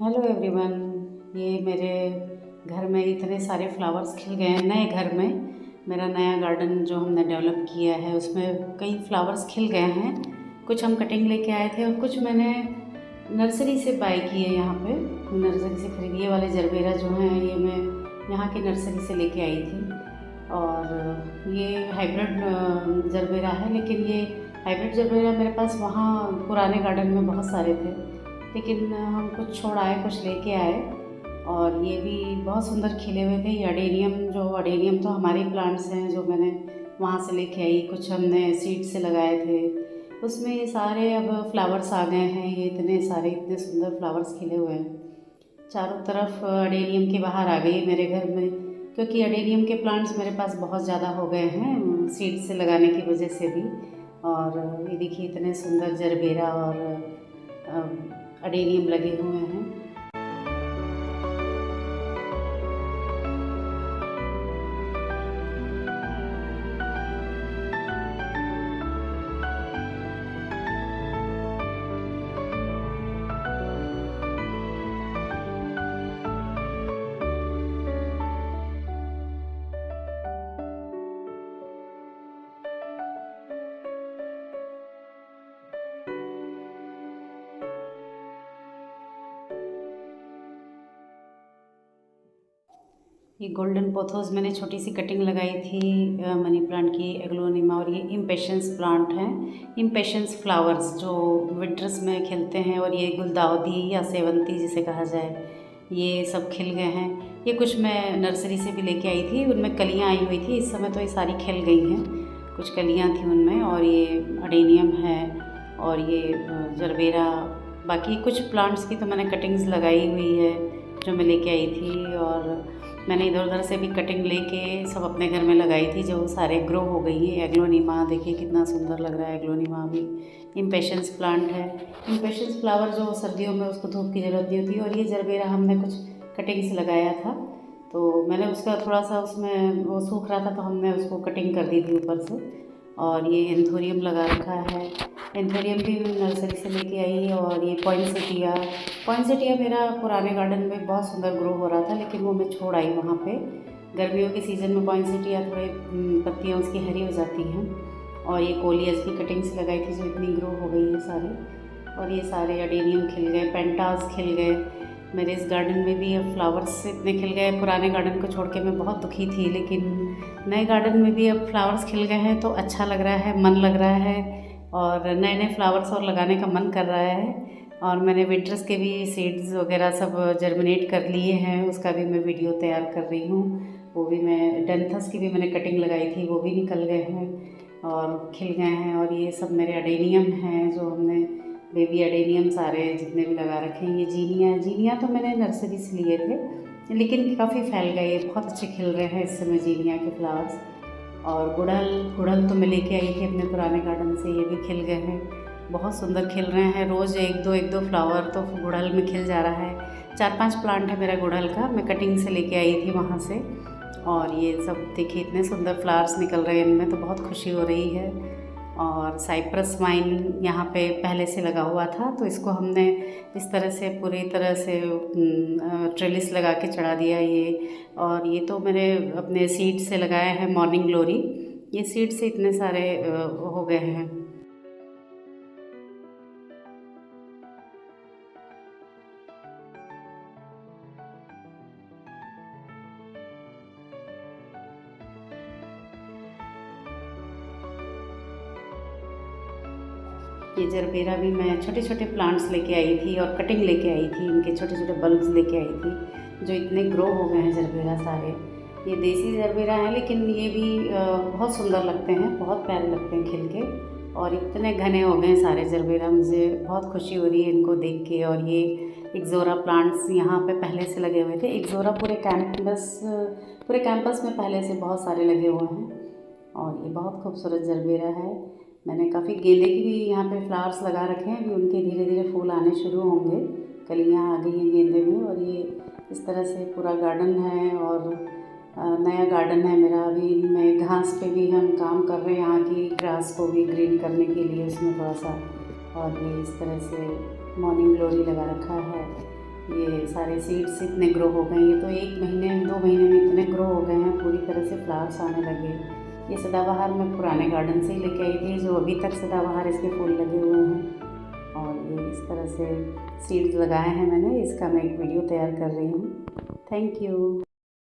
Hello everyone. ये मेरे घर में इतने सारे फ्लावर्स खिल गए हैं। नए घर में मेरा नया गार्डन जो हमने डेवलप किया है उसमें कई फ्लावर्स खिल गए हैं। कुछ हम कटिंग लेके आए थे और कुछ मैंने नर्सरी से बाय किए। यहाँ पे नर्सरी से खरीदी। ये वाले जरबेरा जो हैं ये मैं यहाँ की नर्सरी से लेके आई थी। और ये हाइब्रिड जरबेरा है, लेकिन ये हाइब्रिड जरबेरा मेरे पास वहाँ पुराने गार्डन में बहुत सारे थे, लेकिन हम कुछ छोड़ आए, कुछ लेके आए। और ये भी बहुत सुंदर खिले हुए थे। ये अडेनियम तो हमारे प्लांट्स हैं जो मैंने वहाँ से लेके आई। कुछ हमने सीड से लगाए थे, उसमें ये सारे अब फ्लावर्स आ गए हैं। ये इतने सुंदर फ्लावर्स खिले हुए हैं। चारों तरफ अडेनियम के बाहर आ गई मेरे घर में, क्योंकि अडेनियम के प्लांट्स मेरे पास बहुत ज़्यादा हो गए हैं सीड से लगाने की वजह से भी। और ये देखिए इतने सुंदर जरबेरा और अडेनियम लगे हुए हैं। ये गोल्डन पोथोस मैंने छोटी सी कटिंग लगाई थी मनी प्लांट की, एग्लोनिमा। और ये इम्पेशंस प्लांट हैं, इम्पेशंस फ्लावर्स जो विंटर्स में खिलते हैं। और ये गुलदाउदी या सेवंती जिसे कहा जाए, ये सब खिल गए हैं। ये कुछ मैं नर्सरी से भी लेके आई थी, उनमें कलियां आई हुई थी। इस समय तो ये सारी खिल गई हैं, कुछ कलियां थी उनमें। और ये अडेनियम है और ये जरबेरा। बाकी कुछ प्लांट्स की तो मैंने कटिंग्स लगाई हुई है जो मैं लेके आई थी। और मैंने इधर उधर से भी कटिंग लेके सब अपने घर में लगाई थी, जो सारे ग्रो हो गई है। एग्लोनिमा देखिए कितना सुंदर लग रहा है। एग्लोनिमा भी इम्पेशंस प्लांट है। इम्पेशंस फ्लावर जो सर्दियों में उसको धूप की ज़रूरत नहीं होती। और ये जरबेरा हमने कुछ कटिंग से लगाया था, तो मैंने उसका थोड़ा सा उसमें वो सूख रहा था तो हमने उसको कटिंग कर दी थी ऊपर से। और ये एंथोरियम लगा रखा है। एंथोरियम भी नर्सरी से लेके आई। और ये पॉइंसेटिया मेरा पुराने गार्डन में बहुत सुंदर ग्रो हो रहा था, लेकिन वो मैं छोड़ आई वहाँ पे। गर्मियों के सीज़न में पॉइंसेटिया थोड़े पत्तियाँ उसकी हरी हो जाती हैं। और ये कोलियस की कटिंग से लगाई थी जो इतनी ग्रो हो गई है सारे। और ये सारे अडेनियम खिल गए, पेंटास खिल गए। मेरे इस गार्डन में भी अब फ्लावर्स इतने खिल गए। पुराने गार्डन को छोड़ के मैं बहुत दुखी थी, लेकिन नए गार्डन में भी अब फ्लावर्स खिल गए हैं तो अच्छा लग रहा है, मन लग रहा है। और नए नए फ्लावर्स और लगाने का मन कर रहा है। और मैंने विंटर्स के भी सीड्स वगैरह सब जर्मिनेट कर लिए हैं, उसका भी मैं वीडियो तैयार कर रही हूँ। वो भी मैं डेंथस की भी मैंने कटिंग लगाई थी, वो भी निकल गए हैं और खिल गए हैं। और ये सब मेरे अडेनियम हैं जो हमने बेबी अडेनियम सारे जितने भी लगा रखे हैं। ये जीनिया तो मैंने नर्सरी से लिए थे, लेकिन काफ़ी फैल गए, बहुत अच्छे खिल रहे हैं इस समय जीनिया के फ्लावर्स। और गुड़हल तो मैं लेके आई थी अपने पुराने गार्डन से, ये भी खिल गए हैं, बहुत सुंदर खिल रहे हैं। रोज़ एक दो फ्लावर तो गुड़हल में खिल जा रहा है। 4-5 प्लांट है मेरा गुड़हल का, मैं कटिंग से लेके आई थी वहाँ से। और ये सब देखिए इतने सुंदर फ्लावर्स निकल रहे हैं इनमें, तो बहुत खुशी हो रही है। और साइप्रस वाइन यहाँ पे पहले से लगा हुआ था, तो इसको हमने इस तरह से पूरी तरह से ट्रेलिस लगा के चढ़ा दिया ये। और ये तो मैंने अपने सीड से लगाया है, मॉर्निंग ग्लोरी। ये सीड से इतने सारे हो गए हैं। ये जरबेरा भी मैं छोटे छोटे प्लांट्स लेके आई थी और कटिंग लेके आई थी, इनके छोटे छोटे बल्ब्स लेके आई थी जो इतने ग्रो हो गए हैं जरबेरा सारे। ये देसी जरबेरा है, लेकिन ये भी बहुत सुंदर लगते हैं, बहुत प्यारे लगते हैं खिल के। और इतने घने हो गए हैं सारे जरबेरा, मुझे बहुत खुशी हो रही है इनको देख के। और ये एक्जोरा प्लांट्स यहाँ पे पहले से लगे हुए थे। एक्जोरा पूरे कैंपस में पहले से बहुत सारे लगे हुए हैं। और ये बहुत खूबसूरत जरबेरा है। मैंने काफ़ी गेंदे की भी यहाँ पे फ्लावर्स लगा रखे हैं, अभी उनके धीरे धीरे फूल आने शुरू होंगे। कलियाँ आ गई हैं गेंदे में। और ये इस तरह से पूरा गार्डन है। और नया गार्डन है मेरा। अभी इनमें घास पे भी हम काम कर रहे हैं, यहाँ की ग्रास को भी ग्रीन करने के लिए उसमें थोड़ा सा। और ये इस तरह से मॉर्निंग ग्लोरी लगा रखा है। ये सारे सीड्स इतने ग्रो हो गए, ये तो 1 महीने 2 महीने में इतने ग्रो हो गए हैं, पूरी तरह से फ्लावर्स आने लगे। ये सदाबहार मैं पुराने गार्डन से ही लेके आई थी, जो अभी तक सदाबहार इसके फूल लगे हुए हैं। और ये इस तरह से सीड्स लगाए हैं मैंने, इसका मैं एक वीडियो तैयार कर रही हूँ। Thank you.